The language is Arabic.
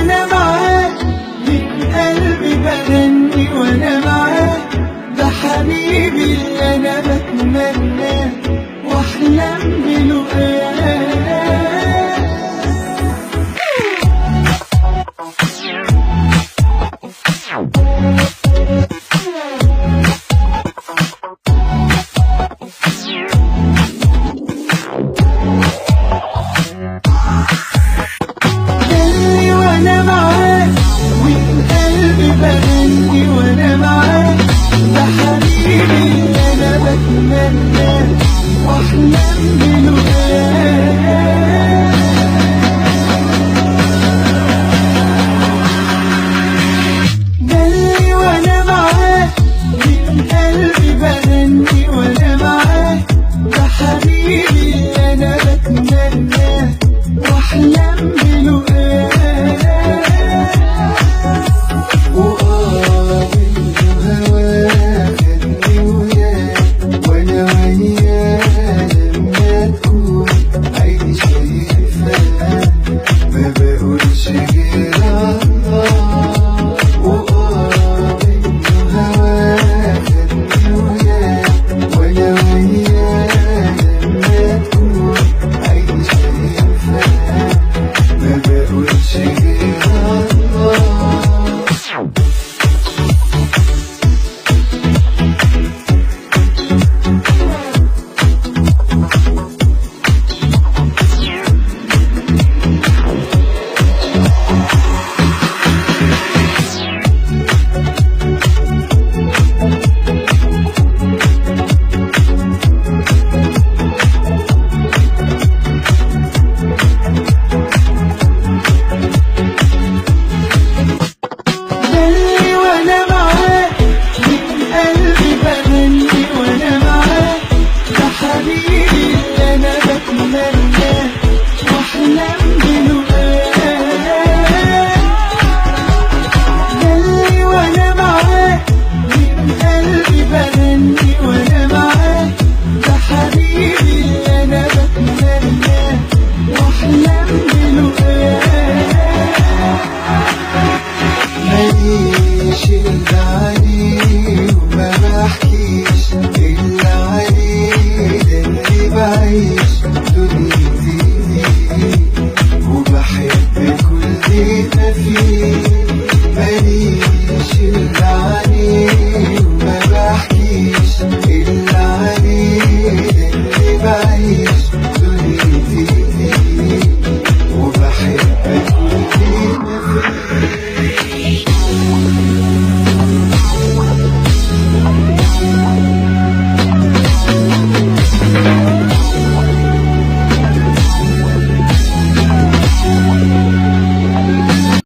وانا معاك من قلبي بغني وانا معاك، ده حبيبي اللي انا بتمناه واحلم بلقاك. بغني وانا معاك، ده حبيبي اللي انا بتمناه واحلم بلقاك. دلي وانا معاك من قلبي بغني وانا معاك، ده حبيبي اللي انا بتمناه واحلم بلقاك. ماليش إلا عليه وما بحكيش إلا عليه، ده اللي بعيش دنيتي وبحب كل ما فيه. ماليش إلا عليه وما بحكيش إلا